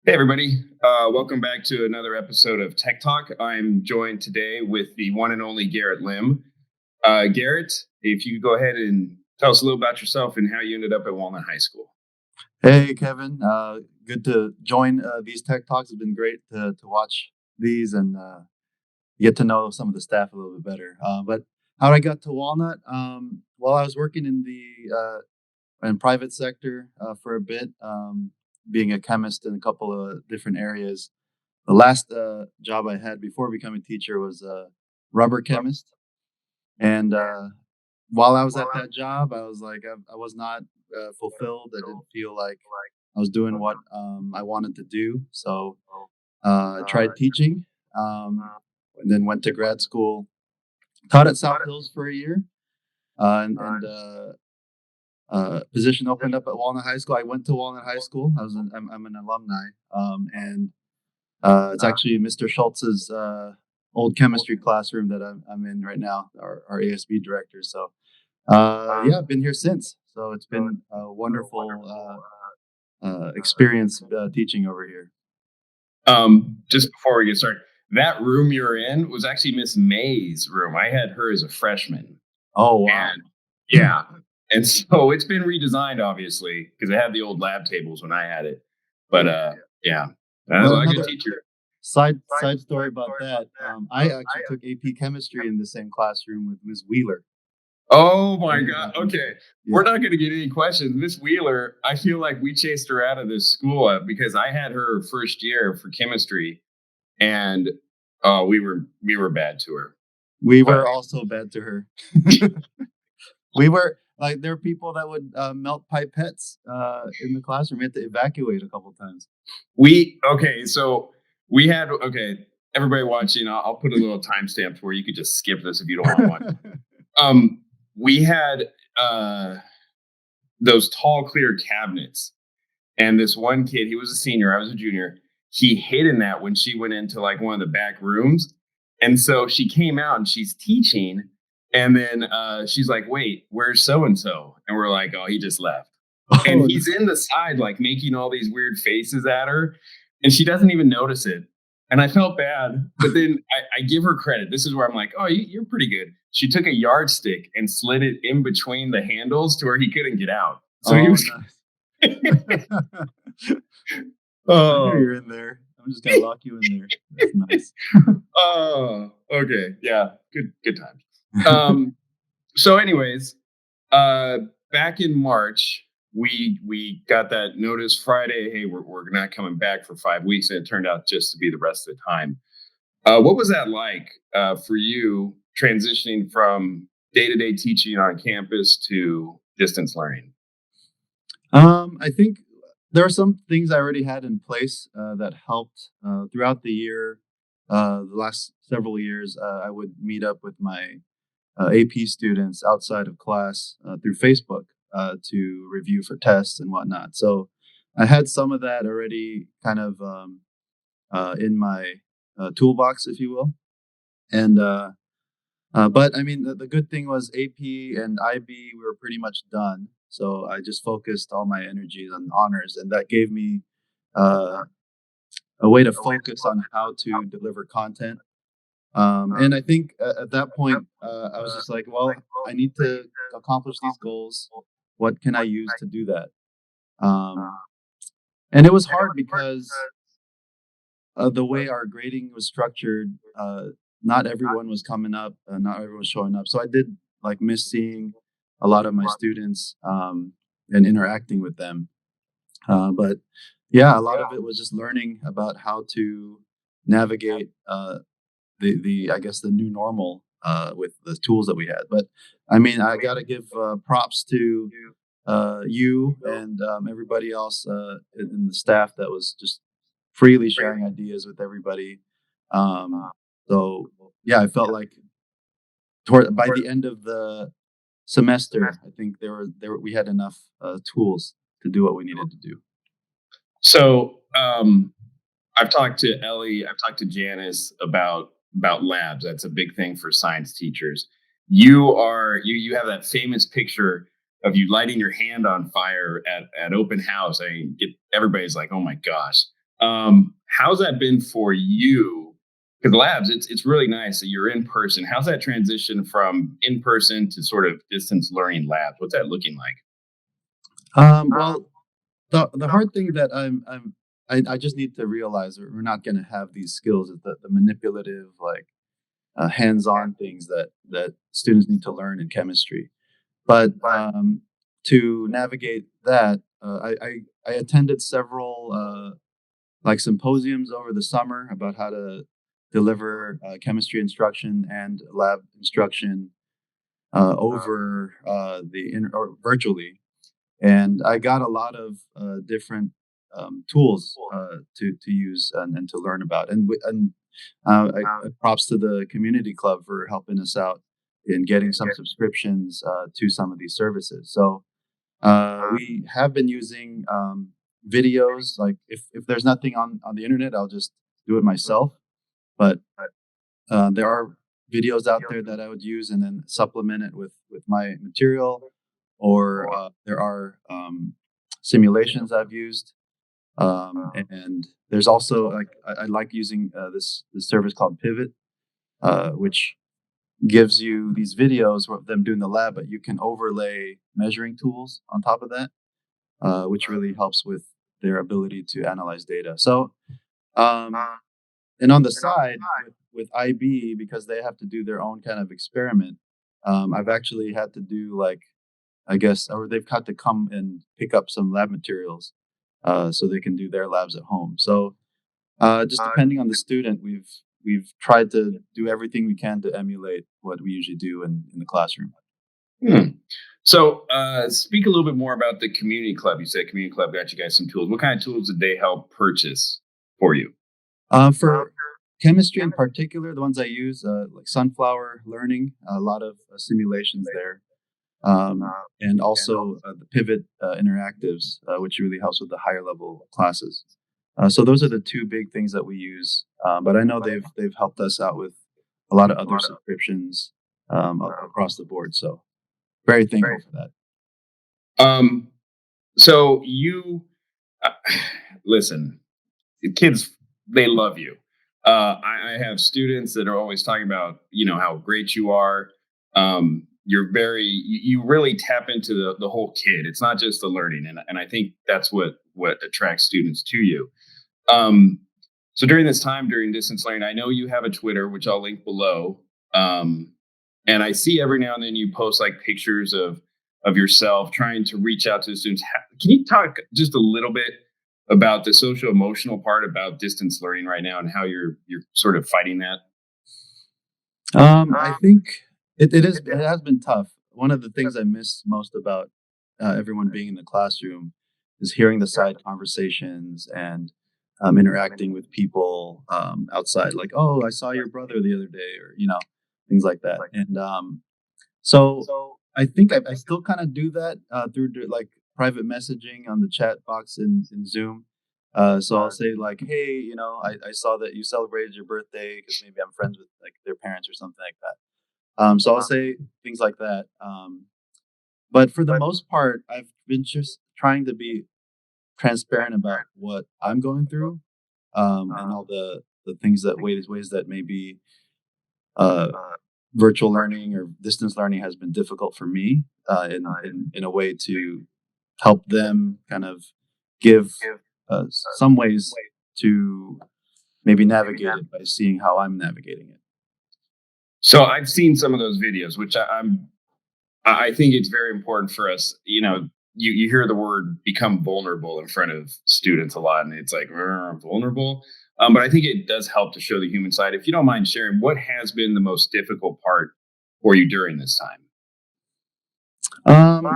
Hey, everybody. Welcome back to another episode of Tech Talk. I'm joined today with the one and only Garrett Lim. Garrett, if you could go ahead and tell us a little about yourself and how you ended up at Walnut High School. Hey, Kevin. Good to join these tech talks. It's been great to watch these and get to know some of the staff a little bit better. But how I got to Walnut? Well, I was working in the in private sector for a bit, being a chemist in a couple of different areas. The last job I had before becoming a teacher was a rubber chemist, and while I was at that job, I was like, I was not fulfilled. I didn't feel like I was doing what I wanted to do. So I tried teaching, and then went to grad school. Taught at South Hills for a year, and position opened up at Walnut High School. I went to Walnut High School. I'm an alumni, and it's actually Mr. Schultz's old chemistry classroom that I'm in right now, our ASB director. So yeah, I've been here since. So it's been a wonderful experience teaching over here. Just before we get started, that room you're in was actually Miss May's room. I had her as a freshman. Oh wow! And yeah. And so it's been redesigned, obviously, because it had the old lab tables when I had it. But yeah, that was Well, a good another teacher. side story about that. I actually took AP chemistry in the same classroom with Ms. Wheeler. Oh my Way God. back in the Okay. day. We're Yeah. not going to get any questions. Miss Wheeler, I feel like we chased her out of this school because I had her first year for chemistry and we were bad to her. We But were also bad to her. We were like there are people that would melt pipettes in the classroom. We had to evacuate a couple times. so we had, okay, everybody watching, I'll put a little timestamp where you could just skip this if you don't want to watch. We had those tall, clear cabinets. And this one kid, he was a senior, I was a junior. He hid in that when she went into like one of the back rooms. And so she came out and she's teaching. And then she's like, wait, where's so and so? And we're like, oh, he just left. And Oh, he's in the side, like making all these weird faces at her. And she doesn't even notice it. And I felt bad. But then I give her credit. This is where I'm like, oh, you're pretty good. She took a yardstick and slid it in between the handles to where he couldn't get out. So he oh, was. nice. I knew Oh, you're in there. I'm just gonna lock you in there. That's nice. oh, okay. Yeah. Good times. So anyways, uh back in March, we got that notice Friday, hey, we're not coming back for 5 weeks, and it turned out just to be the rest of the time. What was that like for you transitioning from day-to-day teaching on campus to distance learning? I think there are some things I already had in place that helped throughout the year. The last several years, I would meet up with my AP students outside of class through Facebook to review for tests and whatnot. So I had some of that already kind of in my toolbox, if you will. And but I mean, the good thing was AP and IB, we were pretty much done. So I just focused all my energies on honors, and that gave me uh, a way to focus on how to deliver content. And I think at that point, I was just like, well, I need to accomplish these goals. What can I use to do that? Um, and it was hard because the way our grading was structured, not everyone was coming up, not everyone was showing up. So I did like miss seeing a lot of my students and interacting with them. But yeah, a lot of it was just learning about how to navigate the I guess the new normal with the tools that we had. But I mean, I got to give props to you and everybody else in the staff that was just freely sharing ideas with everybody. Um, so yeah, I felt like by the end of the semester, I think we had enough tools to do what we needed to do. So I've talked to Ellie, I've talked to Janice about labs. That's a big thing for science teachers. You have that famous picture of you lighting your hand on fire at open house. I mean, everybody's like, oh my gosh. How's that been for you? Because labs, it's really nice that you're in person. How's that transition from in person to sort of distance learning labs? What's that looking like? Well, the hard thing that I just need to realize that we're not going to have these skills is the manipulative, like hands-on things that students need to learn in chemistry. But to navigate that, I attended several like symposiums over the summer about how to deliver chemistry instruction and lab instruction over or virtually, and I got a lot of different tools to use and to learn about. Props to the community club for helping us out in getting some subscriptions to some of these services. So we have been using videos. Like if there's nothing on the internet, I'll just do it myself. But there are videos out there that I would use and then supplement it with my material, or there are simulations I've used, and there's also like I like using this service called Pivot, which gives you these videos of them doing the lab, but you can overlay measuring tools on top of that, which really helps with their ability to analyze data. So, um, and on the side with IB, because they have to do their own kind of experiment, I've actually had to do like I guess, or they've had to come and pick up some lab materials so they can do their labs at home. So just depending on the student, we've tried to do everything we can to emulate what we usually do in the classroom. Hmm. So, speak a little bit more about the community club. You said community club got you guys some tools. What kind of tools did they help purchase for you? For chemistry in particular, the ones I use, like sunflower learning, a lot of simulations there, and also the Pivot interactives, which really helps with the higher level classes. So those are the two big things that we use. But I know they've helped us out with a lot of other subscriptions across the board. So very thankful for that. Um, so you uh, listen. Kids, they love you. I have students that are always talking about how great you are. You're you really tap into the whole kid. It's not just the learning, and I think that's what attracts students to you. Um, so during this time during distance learning, I know you have a Twitter, which I'll link below. Um, and I see every now and then you post like pictures of yourself trying to reach out to the students. Can you talk just a little bit about the social emotional part about distance learning right now and how you're sort of fighting that? I think it has been tough. One of the things I miss most about everyone being in the classroom is hearing the side conversations and interacting with people outside. Like, oh, I saw your brother the other day, or things like that. And so I think I still kind of do that through like private messaging on the chat box in Zoom. So I'll say like, hey, I saw that you celebrated your birthday because maybe I'm friends with like their parents or something like that. So I'll say things like that. But for the most part, I've been just trying to be transparent about what I'm going through, and all the things that ways that maybe uh, virtual learning or distance learning has been difficult for me, in a way to help them kind of give some ways to maybe navigate it by seeing how I'm navigating it. So I've seen some of those videos, which I think it's very important for us. You hear the word become vulnerable in front of students a lot, and it's like vulnerable. But I think it does help to show the human side. If you don't mind sharing, what has been the most difficult part for you during this time? Um,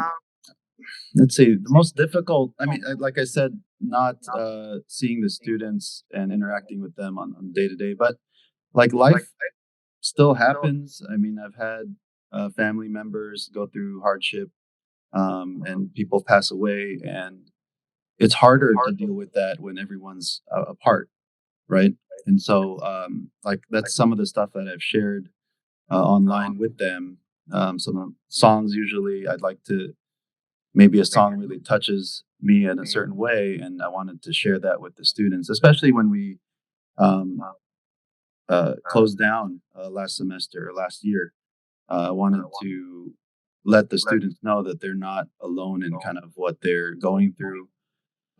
let's see. The most difficult. I mean, like I said, not seeing the students and interacting with them on day to day, but like life still happens. I mean, I've had family members go through hardship, and people pass away, and it's harder to deal with that when everyone's apart, right? And so, like that's some of the stuff that I've shared online with them. Some songs usually I'd like to maybe a song really touches me in a certain way, and I wanted to share that with the students, especially when we um, closed down last semester or last year. I wanted to let the students know that they're not alone in kind of what they're going through.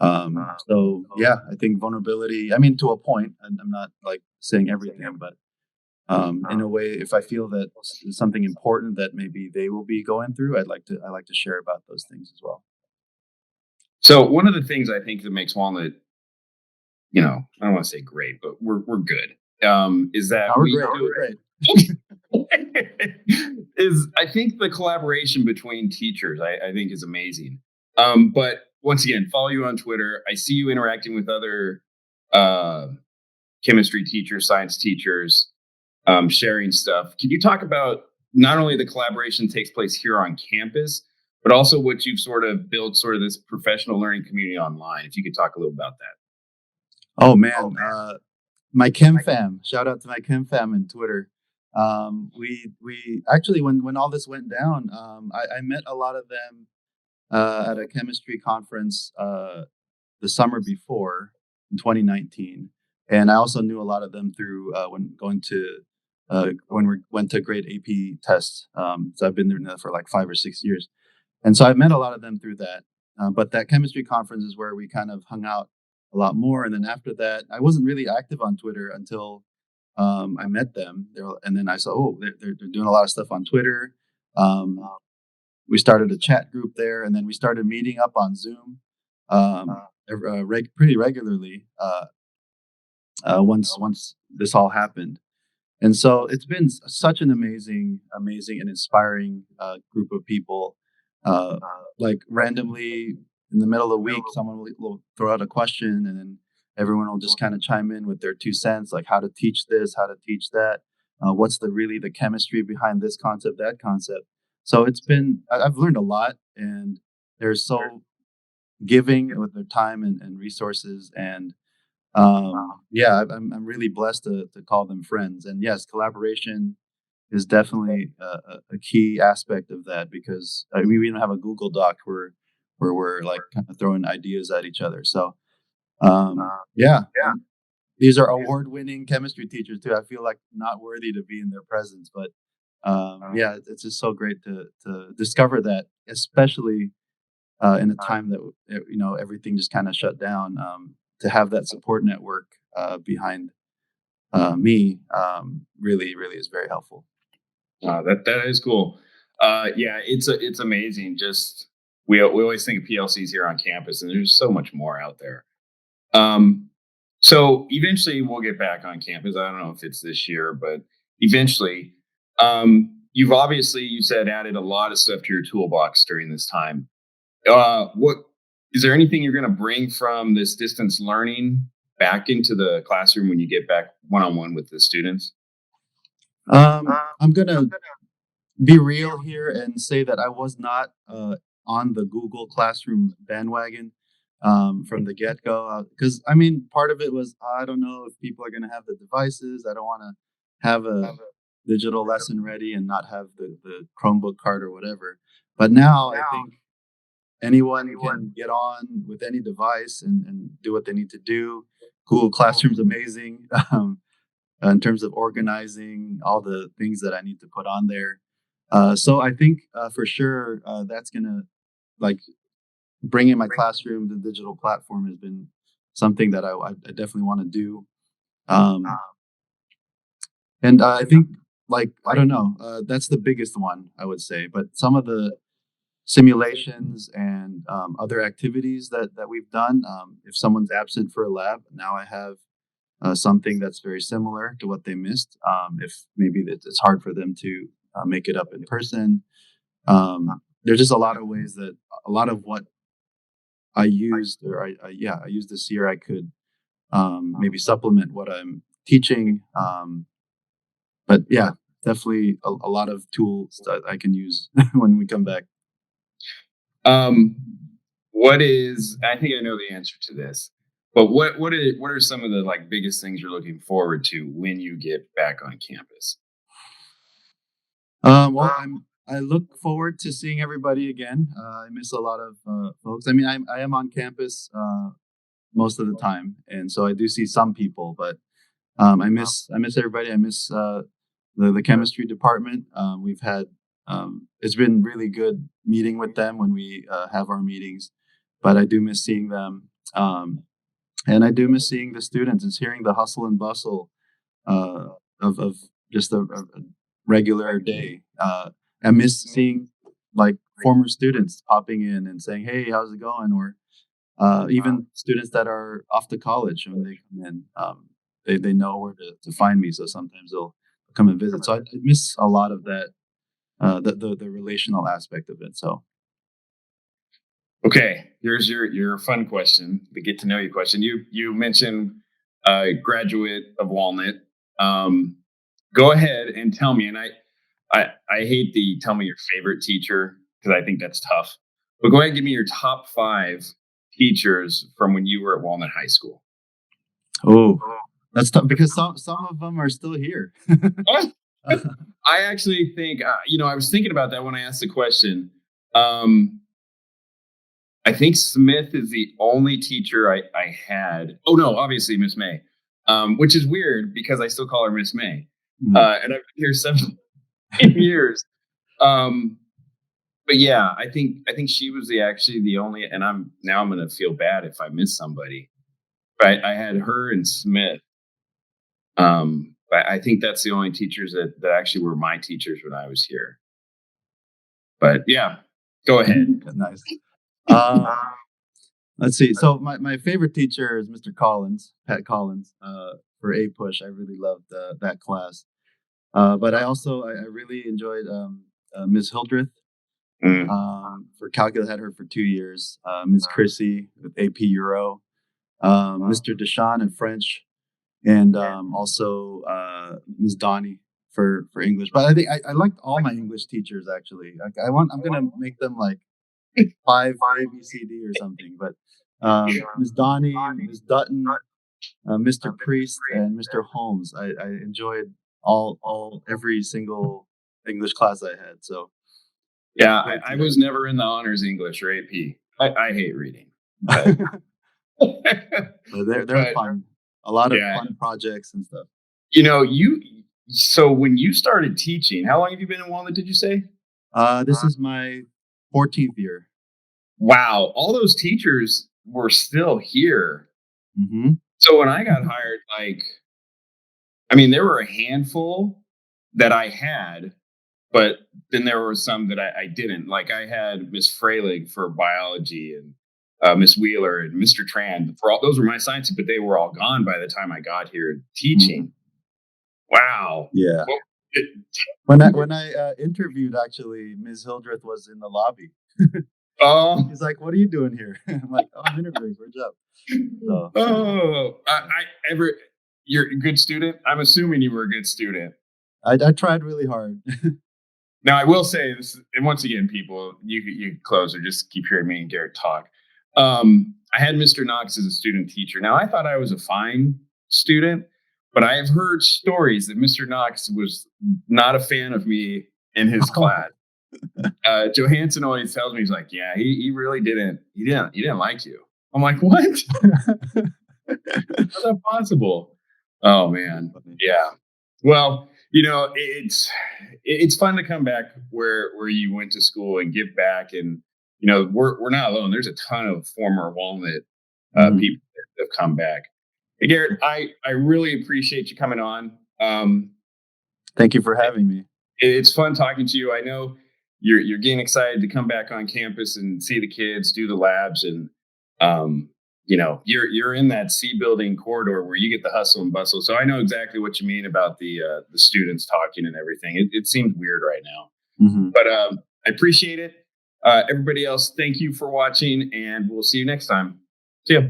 So yeah, I think vulnerability. I mean, to a point, and I'm not like saying everything, but in a way, if I feel that something important that maybe they will be going through, I like to share about those things as well. So one of the things I think that makes Walnut, I don't want to say great, but we're good. Is No, that we're we great. We're do great. is I think the collaboration between teachers I think is amazing. But once again, follow you on Twitter. I see you interacting with other uh, chemistry teachers, science teachers, sharing stuff. Can you talk about not only the collaboration that takes place here on campus, but also what you've sort of built, sort of this professional learning community online? If you could talk a little about that. Oh man, my Chem fam. Shout out to my Chem fam in Twitter. We actually when all this went down, I met a lot of them at a chemistry conference the summer before in 2019, and I also knew a lot of them through when going to when we went to grade AP tests. So I've been there now for like 5 or 6 years, and so I've met a lot of them through that. But that chemistry conference is where we kind of hung out a lot more. And then after that, I wasn't really active on Twitter until I met them. And then I saw, oh, they're doing a lot of stuff on Twitter. Um, we started a chat group there, and then we started meeting up on Zoom pretty regularly once this all happened. And so it's been such an amazing and inspiring group of people. Uh, like randomly in the middle of the week, someone will throw out a question, and then everyone will just kind of chime in with their 2 cents, like how to teach this, how to teach that, what's the chemistry behind this concept, that concept. So I've learned a lot, and they're so giving with their time and resources, and yeah, I'm really blessed to call them friends. And yes, collaboration is definitely a key aspect of that, because I mean, we even have a Google Doc where we're like kind of throwing ideas at each other. So yeah, and these are award-winning chemistry teachers too. I feel like not worthy to be in their presence, but yeah, it's just so great to discover that, especially in a time that everything just kind of shut down. To have that support network behind me really is very helpful. That is cool. Yeah, it's amazing. Just we always think of PLCs here on campus, and there's so much more out there. Um, so eventually we'll get back on campus. I don't know if it's this year, but eventually, you've obviously you said added a lot of stuff to your toolbox during this time. What is there anything you're going to bring from this distance learning back into the classroom when you get back one on one with the students? I'm gonna be real here and say that I was not on the Google Classroom bandwagon from the get go. Because I mean, part of it was I don't know if people are going to have the devices. I don't want to have a digital lesson ready and not have the Chromebook card or whatever. But now I think anyone can get on with any device and do what they need to do. Google Classroom's amazing in terms of organizing all the things that I need to put on there. So I think for sure that's gonna like bring in my classroom. The digital platform has been something that I definitely want to do, um, and I think like I don't know, that's the biggest one I would say. But some of the simulations and other activities that we've done, if someone's absent for a lab, now I have something that's very similar to what they missed. If maybe it's hard for them to make it up in person. There's just a lot of ways that a lot of what I used or I used this year I could maybe supplement what I'm teaching. But yeah, definitely a lot of tools that I can use when we come back. Um, what is? I think I know the answer to this, but what are some of the like biggest things you're looking forward to when you get back on campus? Well, I look forward to seeing everybody again. I miss a lot of folks. I mean, I am on campus most of the time, and so I do see some people, but I miss everybody. I miss the chemistry department. We've had it's been really good meeting with them when we have our meetings, but I do miss seeing them, and I do miss seeing the students and hearing the hustle and bustle uh, of just a regular day. I miss seeing like former students popping in and saying, "Hey, how's it going?" Or even students that are off to college when they come in, they know where to find me. So sometimes they'll come and visit. So I miss a lot of that, the relational aspect of it. So Okay, here's your fun question, the get to know you question. You mentioned graduate of Walnut. Um, Go ahead and tell me. And I hate the tell me your favorite teacher because I think that's tough. But go ahead and give me your top five teachers from when you were at Walnut High School. oh, that's tough because some of them are still here. I actually think I was thinking about that when I asked the question. Um, I think Smith is the only teacher I had. Oh no, obviously Miss May, which is weird because I still call her Miss May, Mm. and I've been here 7 years. Um, but yeah, I think she was actually the only, and I'm gonna feel bad if I miss somebody. But I had her and Smith. But I think that's the only teachers that actually were my teachers when I was here. But yeah, go ahead. Nice. Um, let's see. So my favorite teacher is Mr. Collins, Pat Collins, for A Push. I really loved that class. But I really enjoyed Ms. Hildreth Mm, for calculus. Had her for 2 years. Ms. Chrissy with AP Euro. Mr. Deshawn in French, and also Ms. Donnie for English. But I think I liked all my English teachers actually. Like I'm gonna make them like five ABCD or something. But Ms. Donnie, Ms. Dutton, Mr. Priest, and Mr. Holmes. I enjoyed all every single English class I had. So yeah, great I was teachers. never in the honors English or AP. I hate reading, but But they're but fun. A lot of yeah, fun projects and stuff. you. So when you started teaching, how long have you been in Walnut? Did you say? This is my 14th year. Wow, all those teachers were still here. Hmm. So when I got hired, I mean, there were a handful that I had, but then there were some that I didn't. Like I had Miss Freilig for biology and Miss Wheeler and Mr. Tran for all those were my sciences, but they were all gone by the time I got here Hmm. teaching. Wow. Yeah. Well, it, When I interviewed, actually, Ms. Hildreth was in the lobby. oh, He's like, "What are you doing here?" I'm like, "Oh, I'm interviewing for a job." So oh, I ever you're a good student. I'm assuming you were a good student. I tried really hard. Now, I will say this, and once again, people, you close or just keep hearing me and Garrett talk. I had Mr. Knox as a student teacher. Now, I thought I was a fine student, but I have heard stories that Mr. Knox was not a fan of me in his class. Johansson always tells me he's like, yeah, he really he didn't like you. I'm like, what? How's that possible? Oh man, Funny. yeah. Well, it's fun to come back where you went to school and give back, and we're not alone. There's a ton of former Walnut Mhm. people that have come back. Hey, Garrett, I really appreciate you coming on. Thank you for having me. It's fun talking to you. I know you're getting excited to come back on campus and see the kids, do the labs, and you're in that C building corridor where you get the hustle and bustle. So I know exactly what you mean about the students talking and everything. It seems weird right now, Hmm. but I appreciate it. Everybody else, thank you for watching, and we'll see you next time. See ya.